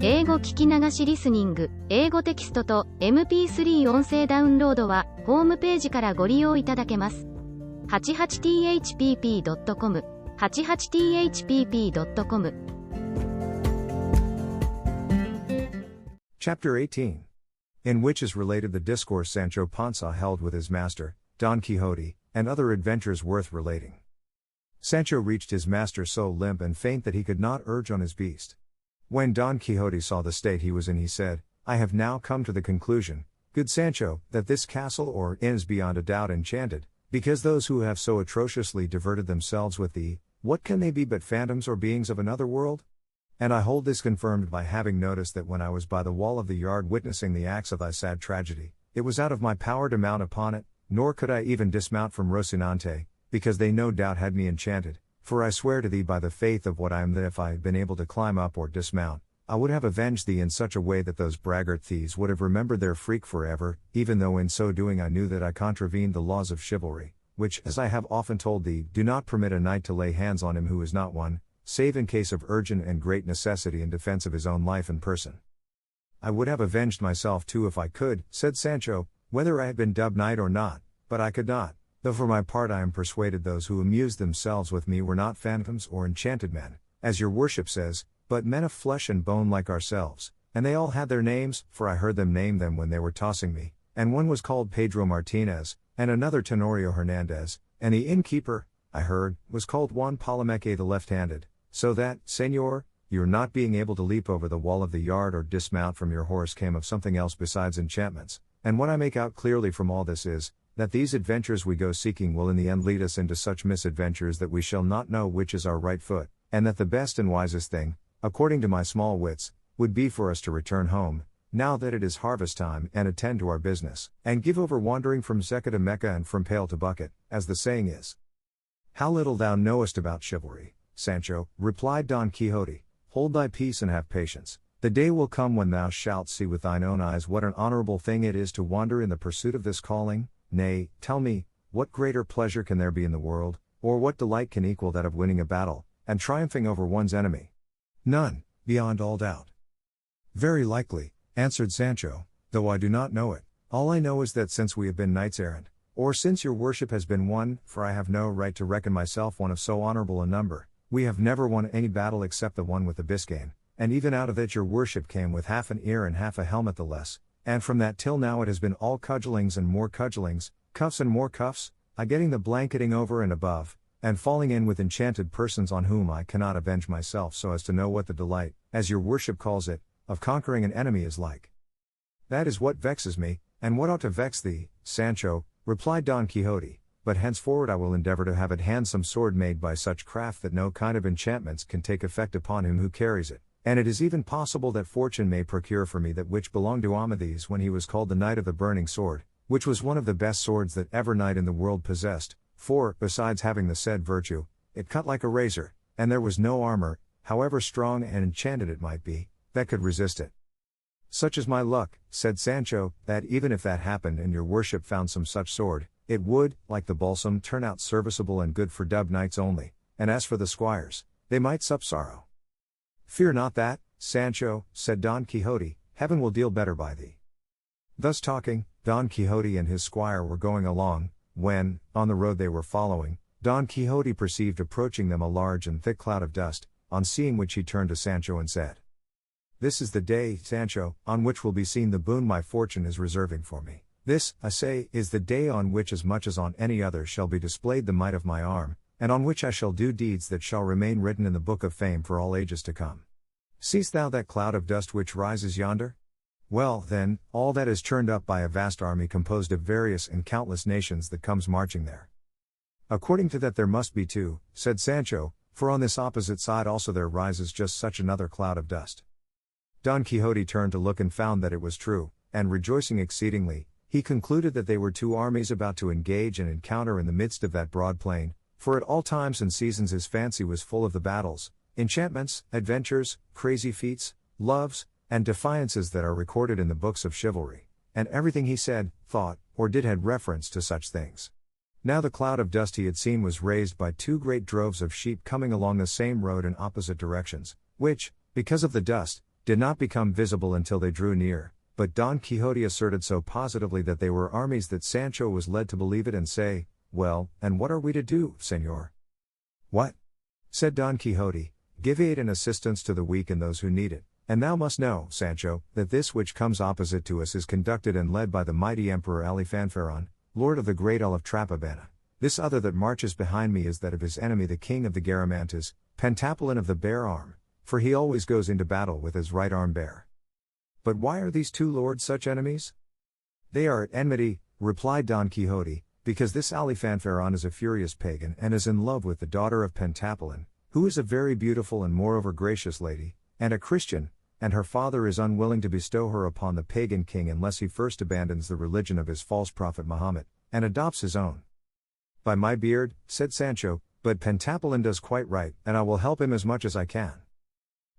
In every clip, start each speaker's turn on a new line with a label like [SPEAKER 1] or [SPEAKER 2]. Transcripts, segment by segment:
[SPEAKER 1] 英語聞き流しリスニング、英語テキストと MP3 音声ダウンロードはホームページからご利用いただけます。88thpp.com 88thpp.com
[SPEAKER 2] Chapter 18. In which is related the discourse Sancho Panza held with his master, Don Quixote, and other adventures worth relating. Sancho reached his master so limp and faint that he could not urge on his beast. When Don Quixote saw the state he was in, he said, "I have now come to the conclusion, good Sancho, that this castle or inn is beyond a doubt enchanted, because those who have so atrociously diverted themselves with thee, what can they be but phantoms or beings of another world? And I hold this confirmed by having noticed that when I was by the wall of the yard witnessing the acts of thy sad tragedy, it was out of my power to mount upon it, nor could I even dismount from Rocinante, because they no doubt had me enchanted, for I swear to thee by the faith of what I am that if I had been able to climb up or dismount, I would have avenged thee in such a way that those braggart thieves would have remembered their freak forever, even though in so doing I knew that I contravened the laws of chivalry, which, as I have often told thee, do not permit a knight to lay hands on him who is not one, save in case of urgent and great necessity in defense of his own life and person. I would have avenged myself too if I could, said Sancho, whether I had been dubbed knight or not, but I could not, though for my part I am persuaded those who amused themselves with me were not phantoms or enchanted men, as your worship says, but men of flesh and bone like ourselves, and they all had their names, for I heard them name them when they were tossing me, and one was called Pedro Martinez, and another Tenorio Hernandez, and the innkeeper, I heard, was called Juan Palomeque the left-handed, so that, Señor, your not being able to leap over the wall of the yard or dismount from your horse came of something else besides enchantments, and what I make out clearly from all this is, that these adventures we go seeking will in the end lead us into such misadventures that we shall not know which is our right foot, and that the best and wisest thing, according to my small wits, would be for us to return home, now that it is harvest time, and attend to our business, and give over wandering from Zecca to Mecca and from pail to bucket, as the saying is. How little thou knowest about chivalry, Sancho, replied Don Quixote, hold thy peace and have patience. The day will come when thou shalt see with thine own eyes what an honorable thing it is to wander in the pursuit of this calling. Nay, tell me, what greater pleasure can there be in the world, or what delight can equal that of winning a battle, and triumphing over one's enemy? None, beyond all doubt. Very likely, answered Sancho, though I do not know it. All I know is that since we have been knights errant, or since your worship has been one, for I have no right to reckon myself one of so honorable a number, we have never won any battle except the one with the Biscayne, and even out of it your worship came with half an ear and half a helmet the less, and from that till now it has been all cudgellings and more cudgellings, cuffs and more cuffs, I getting the blanketing over and above, and falling in with enchanted persons on whom I cannot avenge myself so as to know what the delight, as your worship calls it, of conquering an enemy is like. That is what vexes me, and what ought to vex thee, Sancho, replied Don Quixote, but henceforward I will endeavour to have at hand some sword made by such craft that no kind of enchantments can take effect upon him who carries it, and it is even possible that fortune may procure for me that which belonged to Amadis when he was called the Knight of the Burning Sword, which was one of the best swords that ever knight in the world possessed, for, besides having the said virtue, it cut like a razor, and there was no armour, however strong and enchanted it might be, that could resist it. Such is my luck, said Sancho, that even if that happened and your worship found some such sword, it would, like the balsam, turn out serviceable and good for dubbed knights only, and as for the squires, they might sup sorrow. Fear not that, Sancho, said Don Quixote, heaven will deal better by thee. Thus talking, Don Quixote and his squire were going along, when, on the road they were following, Don Quixote perceived approaching them a large and thick cloud of dust, on seeing which he turned to Sancho and said, This is the day, Sancho, on which will be seen the boon my fortune is reserving for me. This, I say, is the day on which as much as on any other shall be displayed the might of my arm, and on which I shall do deeds that shall remain written in the book of fame for all ages to come. Seest thou that cloud of dust which rises yonder? Well, then, all that is churned up by a vast army composed of various and countless nations that comes marching there. According to that there must be two, said Sancho, for on this opposite side also there rises just such another cloud of dust. Don Quixote turned to look and found that it was true, and rejoicing exceedingly, he concluded that they were two armies about to engage and encounter in the midst of that broad plain, for at all times and seasons his fancy was full of the battles, enchantments, adventures, crazy feats, loves, and defiances that are recorded in the books of chivalry, and everything he said, thought, or did had reference to such things. Now the cloud of dust he had seen was raised by two great droves of sheep coming along the same road in opposite directions, which, because of the dust, did not become visible until they drew near, but Don Quixote asserted so positively that they were armies that Sancho was led to believe it and say, "Well, and what are we to do, señor?" "What?" said Don Quixote, "Give aid and assistance to the weak and those who need it. And thou must know, Sancho, that this which comes opposite to us is conducted and led by the mighty Emperor Alifanfaron, lord of the great Isle of Trapabana. This other that marches behind me is that of his enemy the king of the Garamantas, Pentapolin of the bare arm, for he always goes into battle with his right arm bare." "But why are these two lords such enemies?" "They are at enmity," replied Don Quixote, "because this Alifanfaron is a furious pagan and is in love with the daughter of Pentapolin, who is a very beautiful and moreover gracious lady, and a Christian, and her father is unwilling to bestow her upon the pagan king unless he first abandons the religion of his false prophet Mahomet, and adopts his own." "By my beard," said Sancho, "but Pentapolin does quite right, and I will help him as much as I can."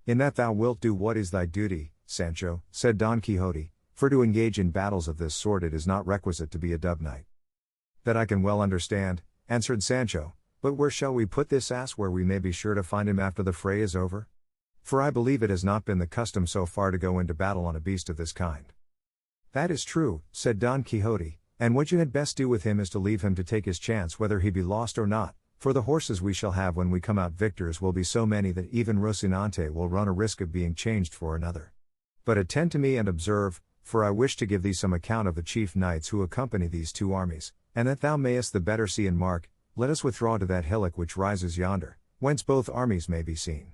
[SPEAKER 2] "In that thou wilt do what is thy duty, Sancho," said Don Quixote, "for to engage in battles of this sort it is not requisite to be a dove knight." "That I can well understand," answered Sancho, "but where shall we put this ass where we may be sure to find him after the fray is over? For I believe it has not been the custom so far to go into battle on a beast of this kind." "That is true," said Don Quixote, "and what you had best do with him is to leave him to take his chance whether he be lost or not, for the horses we shall have when we come out victors will be so many that even Rocinante will run a risk of being changed for another. But attend to me and observe, for I wish to give thee some account of the chief knights who accompany these two armies, and that thou mayest the better see and mark, let us withdraw to that hillock which rises yonder, whence both armies may be seen."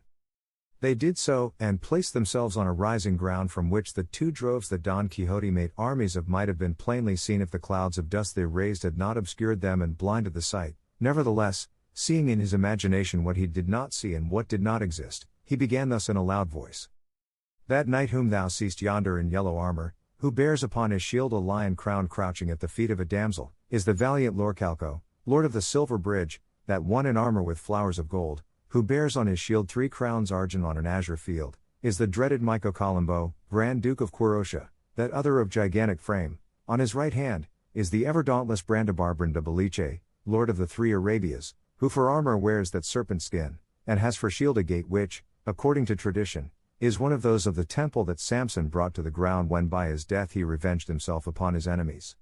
[SPEAKER 2] They did so, and placed themselves on a rising ground from which the two droves that Don Quixote made armies of might have been plainly seen if the clouds of dust they raised had not obscured them and blinded the sight. Nevertheless, seeing in his imagination what he did not see and what did not exist, he began thus in a loud voice. "That knight whom thou seest yonder in yellow armor, who bears upon his shield a lion crowned crouching at the feet of a damsel, is the valiant Lorcalco, lord of the Silver Bridge, that one in armor with flowers of gold, who bears on his shield 3 crowns argent on an azure field, is the dreaded Micocalambo, Grand Duke of Quirosha, that other of gigantic frame, on his right hand, is the ever-dauntless Brandabarbaran de Beliche, lord of the 3 Arabias, who for armor wears that serpent skin, and has for shield a gate which, according to tradition, is one of those of the temple that Samson brought to the ground when by his death he revenged himself upon his enemies.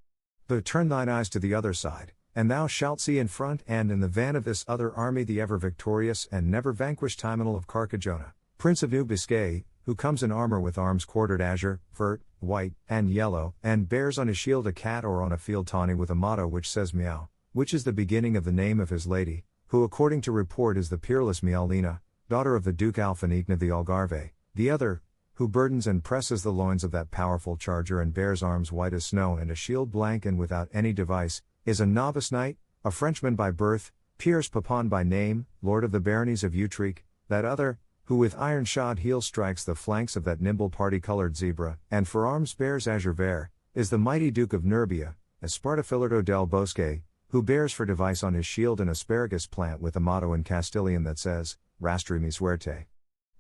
[SPEAKER 2] But turn thine eyes to the other side, and thou shalt see in front and in the van of this other army the ever-victorious and never-vanquished Taimanel of Carcajona, Prince of New Biscay, who comes in armor with arms quartered azure, vert, white, and yellow, and bears on his shield a cat or on a field tawny with a motto which says Meow, which is the beginning of the name of his lady, who according to report is the peerless Miaulina, daughter of the Duke Alfanigna the Algarve. The other, who burdens and presses the loins of that powerful charger and bears arms white as snow and a shield blank and without any device, is a novice knight, a Frenchman by birth, Piers Papon by name, lord of the baronies of Utrique. That other, who with iron-shod heel strikes the flanks of that nimble party-colored zebra, and for arms bears azure vare, is the mighty Duke of Nerbia, Espartafilardo del Bosque, who bears for device on his shield an asparagus plant with a motto in Castilian that says, Rastri mi suerte.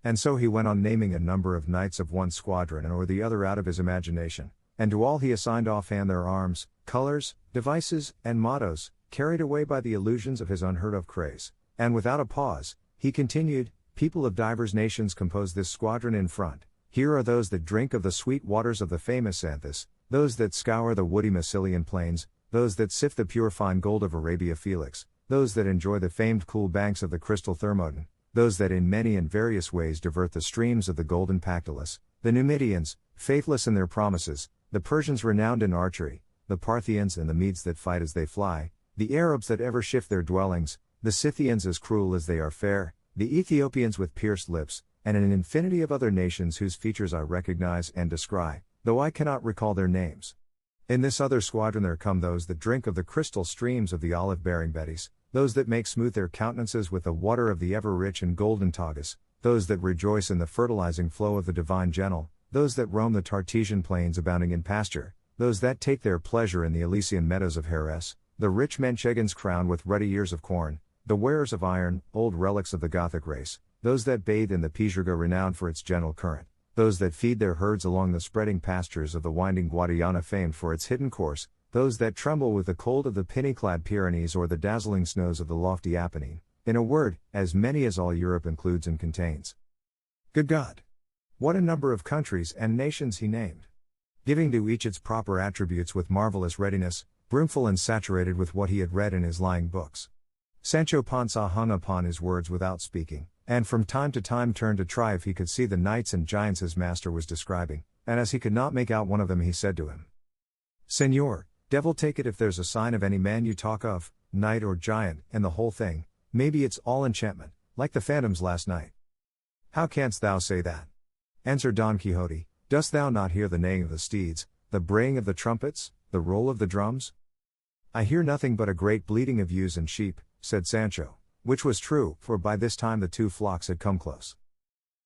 [SPEAKER 2] And so he went on naming a number of knights of one squadron and or the other out of his imagination, and to all he assigned offhand their arms, colors, devices, and mottos, carried away by the illusions of his unheard-of craze. And without a pause, he continued, people of divers nations compose this squadron in front. Here are those that drink of the sweet waters of the famous Xanthus, those that scour the woody Massilian plains, those that sift the pure fine gold of Arabia Felix, those that enjoy the famed cool banks of the crystal Thermodon, those that in many and various ways divert the streams of the golden Pactolus, the Numidians, faithless in their promises, the Persians renowned in archery, the Parthians and the Medes that fight as they fly, the Arabs that ever shift their dwellings, the Scythians as cruel as they are fair, the Ethiopians with pierced lips, and an infinity of other nations whose features I recognize and descry, though I cannot recall their names. In this other squadron there come those that drink of the crystal streams of the olive-bearing Betis, those that make smooth their countenances with the water of the ever-rich and golden Tagus, those that rejoice in the fertilizing flow of the divine Genel, those that roam the Tartesian plains abounding in pasture, those that take their pleasure in the Elysian meadows of Heres, the rich Manchegans crowned with ruddy ears of corn, the wearers of iron, old relics of the Gothic race, those that bathe in the Pisuerga renowned for its gentle current, those that feed their herds along the spreading pastures of the winding Guadiana famed for its hidden course, those that tremble with the cold of the pinny-clad Pyrenees or the dazzling snows of the lofty Apennine, in a word, as many as all Europe includes and contains. Good God! What a number of countries and nations he named! Giving to each its proper attributes with marvelous readiness, brimful and saturated with what he had read in his lying books. Sancho Panza hung upon his words without speaking, and from time to time turned to try if he could see the knights and giants his master was describing, and as he could not make out one of them he said to him, "Señor, devil take it if there's a sign of any man you talk of, knight or giant, in the whole thing, maybe it's all enchantment, like the phantoms last night." "How canst thou say that?" answered Don Quixote. "Dost thou not hear the neighing of the steeds, the braying of the trumpets, the roll of the drums?" "I hear nothing but a great bleating of ewes and sheep," said Sancho, which was true, for by this time the two flocks had come close.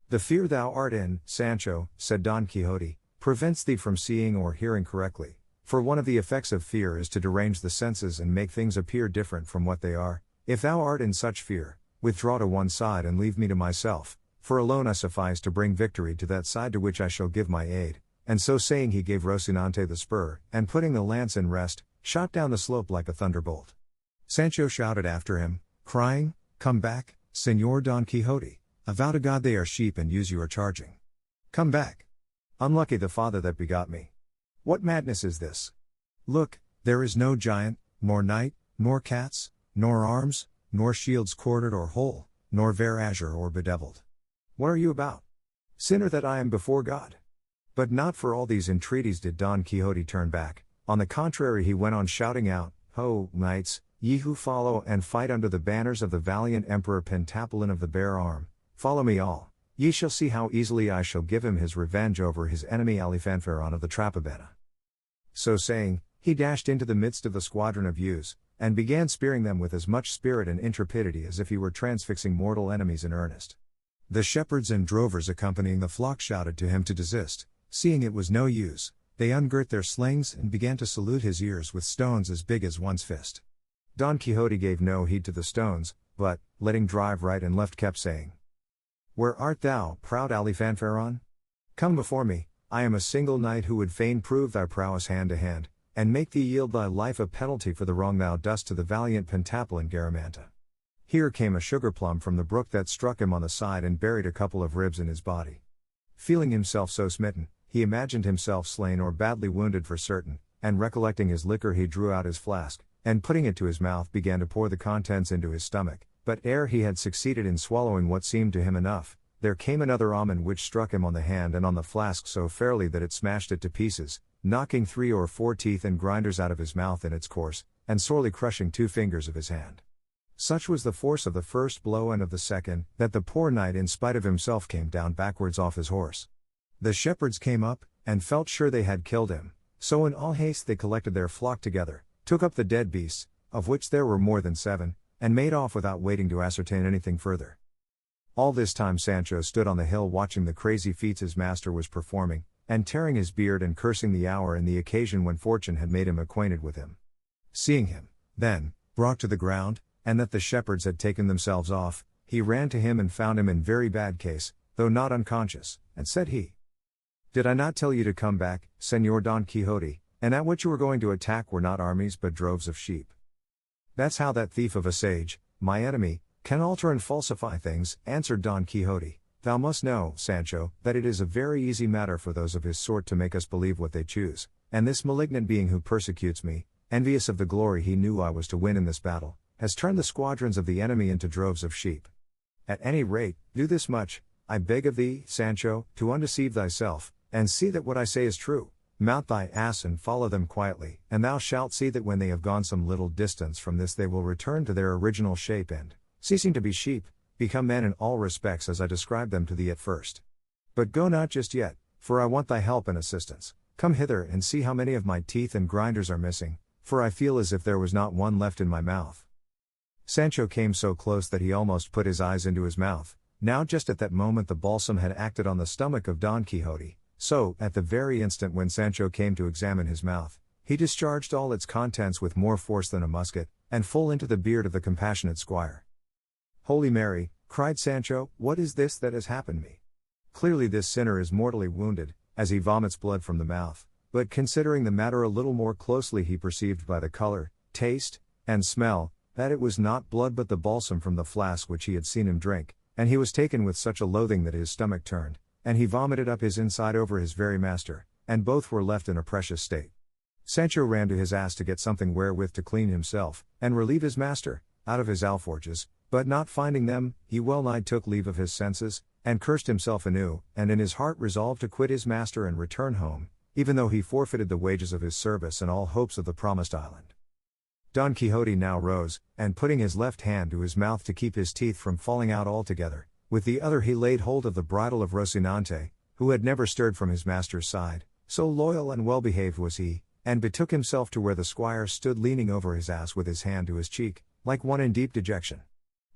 [SPEAKER 2] "The fear thou art in, Sancho," said Don Quixote, "prevents thee from seeing or hearing correctly, for one of the effects of fear is to derange the senses and make things appear different from what they are. If thou art in such fear, withdraw to one side and leave me to myself, for alone I suffice to bring victory to that side to which I shall give my aid." And so saying he gave Rocinante the spur, and putting the lance in rest, shot down the slope like a thunderbolt. Sancho shouted after him, crying, "Come back, Señor Don Quixote, avow to God they are sheep and ewes you are charging. Come back. Unlucky the father that begot me. What madness is this? Look, there is no giant, nor knight, nor cats, nor arms, nor shields corded or whole, nor vair azure or bedeviled. What are you about? Sinner that I am before God." But not for all these entreaties did Don Quixote turn back. On the contrary, he went on shouting out, "Ho, knights, ye who follow and fight under the banners of the valiant Emperor Pentapolin of the Bare Arm, follow me all. Ye shall see how easily I shall give him his revenge over his enemy Alifanfaron of the Trapabana." So saying, he dashed into the midst of the squadron of ewes, and began spearing them with as much spirit and intrepidity as if he were transfixing mortal enemies in earnest. The shepherds and drovers accompanying the flock shouted to him to desist. Seeing it was no use, they ungirt their slings and began to salute his ears with stones as big as one's fist. Don Quixote gave no heed to the stones, but, letting drive right and left, kept saying, "Where art thou, proud Alifanfaron? Come before me, I am a single knight who would fain prove thy prowess hand to hand, and make thee yield thy life a penalty for the wrong thou dost to the valiant Pentapolin Garamanta." Here came a sugar plum from the brook that struck him on the side and buried a couple of ribs in his body. Feeling himself so smitten, he imagined himself slain or badly wounded for certain, and recollecting his liquor he drew out his flask, and putting it to his mouth began to pour the contents into his stomach, but ere he had succeeded in swallowing what seemed to him enough, there came another almond which struck him on the hand and on the flask so fairly that it smashed it to pieces, knocking 3 or 4 teeth and grinders out of his mouth in its course, and sorely crushing 2 fingers of his hand. Such was the force of the first blow and of the second, that the poor knight in spite of himself came down backwards off his horse. The shepherds came up, and felt sure they had killed him, so in all haste they collected their flock together, took up the dead beasts, of which there were more than 7, and made off without waiting to ascertain anything further. All this time Sancho stood on the hill watching the crazy feats his master was performing, and tearing his beard and cursing the hour and the occasion when fortune had made him acquainted with him. Seeing him, then, brought to the ground, and that the shepherds had taken themselves off, he ran to him and found him in very bad case, though not unconscious, and said he, "Did I not tell you to come back, Señor Don Quixote, and that what you were going to attack were not armies but droves of sheep?" "That's how that thief of a sage, my enemy, can alter and falsify things," answered Don Quixote. "Thou must know, Sancho, that it is a very easy matter for those of his sort to make us believe what they choose, and this malignant being who persecutes me, envious of the glory he knew I was to win in this battle, has turned the squadrons of the enemy into droves of sheep. At any rate, do this much, I beg of thee, Sancho, to undeceive thyself, and see that what I say is true. Mount thy ass and follow them quietly, and thou shalt see that when they have gone some little distance from this they will return to their original shape and, ceasing to be sheep, become men in all respects as I described them to thee at first. But go not just yet, for I want thy help and assistance. Come hither and see how many of my teeth and grinders are missing, for I feel as if there was not one left in my mouth." Sancho came so close that he almost put his eyes into his mouth. Now just at that moment the balsam had acted on the stomach of Don Quixote, so, at the very instant when Sancho came to examine his mouth, he discharged all its contents with more force than a musket, and full into the beard of the compassionate squire. "Holy Mary," cried Sancho, "what is this that has happened me? Clearly this sinner is mortally wounded, as he vomits blood from the mouth," but considering the matter a little more closely he perceived by the color, taste, and smell, that it was not blood but the balsam from the flask which he had seen him drink, and he was taken with such a loathing that his stomach turned, and he vomited up his inside over his very master, and both were left in a precious state. Sancho ran to his ass to get something wherewith to clean himself, and relieve his master, out of his alforges, but not finding them, he well nigh took leave of his senses, and cursed himself anew, and in his heart resolved to quit his master and return home, even though he forfeited the wages of his service and all hopes of the promised island. Don Quixote now rose, and putting his left hand to his mouth to keep his teeth from falling out altogether, with the other he laid hold of the bridle of Rocinante, who had never stirred from his master's side, so loyal and well-behaved was he, and betook himself to where the squire stood leaning over his ass with his hand to his cheek, like one in deep dejection.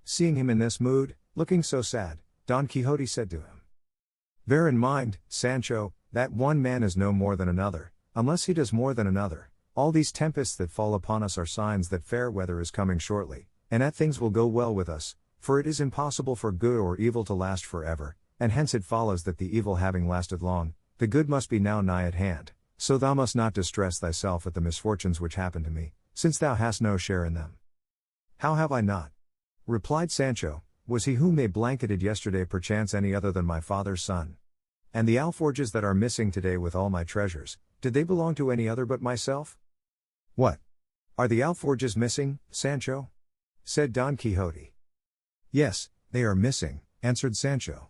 [SPEAKER 2] Seeing him in this mood, looking so sad, Don Quixote said to him, "Bear in mind, Sancho, that one man is no more than another, unless he does more than another. All these tempests that fall upon us are signs that fair weather is coming shortly, and that things will go well with us, for it is impossible for good or evil to last forever, and hence it follows that the evil having lasted long, the good must be now nigh at hand, so thou must not distress thyself at the misfortunes which happen to me, since thou hast no share in them." "How have I not?" replied Sancho. "Was he whom they blanketed yesterday perchance any other than my father's son? And the alforges that are missing today with all my treasures, did they belong to any other but myself?" "What? Are the alforges missing, Sancho?" said Don Quixote. "Yes, they are missing," answered Sancho.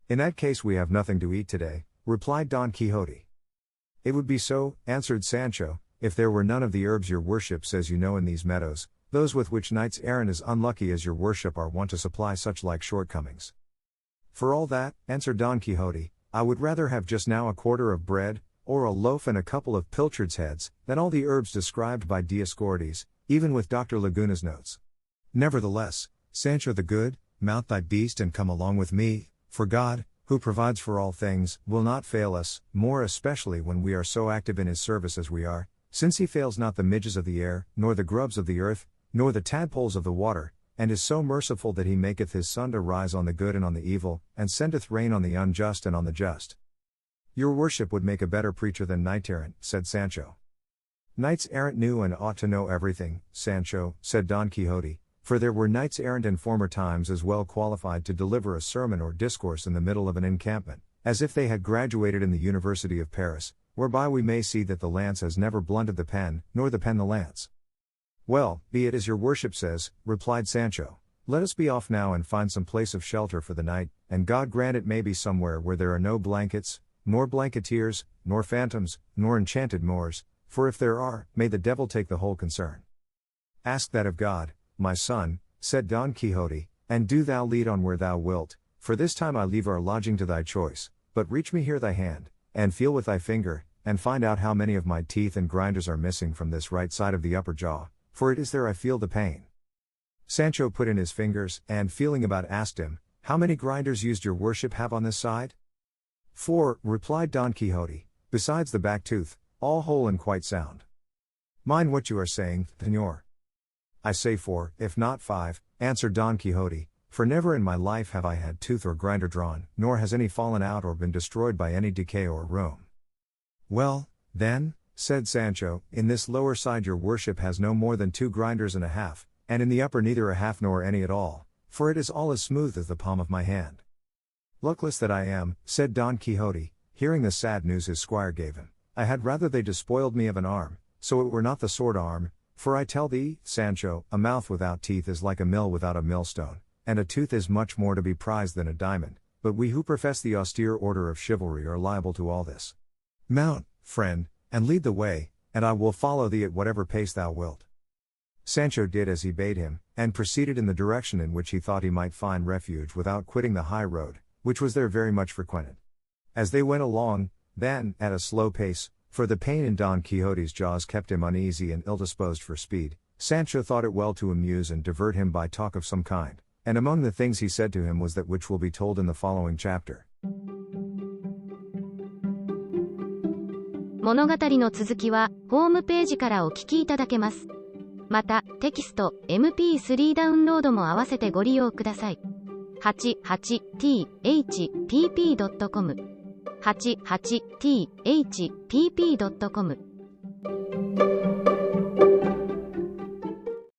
[SPEAKER 2] "In that case we have nothing to eat today," replied Don Quixote. "It would be so," answered Sancho, "if there were none of the herbs your worship says you know in these meadows, those with which knights errant as unlucky as your worship are wont to supply such like shortcomings." "For all that," answered Don Quixote, "I would rather have just now a quarter of bread, or a loaf and a couple of pilchards' heads, than all the herbs described by Dioscorides, even with Dr. Laguna's notes. Nevertheless, Sancho the Good, mount thy beast and come along with me, for God, who provides for all things, will not fail us, more especially when we are so active in his service as we are, since he fails not the midges of the air, nor the grubs of the earth, nor the tadpoles of the water, and is so merciful that he maketh his sun to rise on the good and on the evil, and sendeth rain on the unjust and on the just." "Your worship would make a better preacher than knight-errant," said Sancho. "Knights-errant knew and ought to know everything, Sancho," said Don Quixote, "for there were knights-errant in former times as well qualified to deliver a sermon or discourse in the middle of an encampment, as if they had graduated in the University of Paris, whereby we may see that the lance has never blunted the pen, nor the pen the lance." "Well, be it as your worship says," replied Sancho. "Let us be off now and find some place of shelter for the night, and God grant it may be somewhere where there are no blankets, nor blanketeers, nor phantoms, nor enchanted Moors, for if there are, may the devil take the whole concern." "Ask that of God, my son," said Don Quixote, "and do thou lead on where thou wilt, for this time I leave our lodging to thy choice, but reach me here thy hand, and feel with thy finger, and find out how many of my teeth and grinders are missing from this right side of the upper jaw, for it is there I feel the pain." Sancho put in his fingers, and feeling about asked him, "How many grinders used your worship have on this side?" "4," replied Don Quixote, "besides the back tooth, all whole and quite sound." "Mind what you are saying, Señor." "I say 4, if not 5, answered Don Quixote, "for never in my life have I had tooth or grinder drawn, nor has any fallen out or been destroyed by any decay or rheum." "Well, then," said Sancho, "in this lower side your worship has no more than 2 grinders and a half, and in the upper neither a half nor any at all, for it is all as smooth as the palm of my hand." "Luckless that I am," said Don Quixote, hearing the sad news his squire gave him, "I had rather they despoiled me of an arm, so it were not the sword arm, for I tell thee, Sancho, a mouth without teeth is like a mill without a millstone, and a tooth is much more to be prized than a diamond, but we who profess the austere order of chivalry are liable to all this. Mount, friend, and lead the way, and I will follow thee at whatever pace thou wilt." Sancho did as he bade him, and proceeded in the direction in which he thought he might find refuge without quitting the high road, which was there very much frequented. As they went along, then, at a slow pace, for the pain in Don Quixote's jaws kept him uneasy and ill-disposed for speed, Sancho thought it well to amuse and divert him by talk of some kind, and among the things he said to him was that which will be told in the following chapter.
[SPEAKER 1] 物語の続きは、ホームページからお聞きいただけます。また、テキスト、MP3 ダウンロードも合わせてご利用ください。88thpp.com 88thpp.com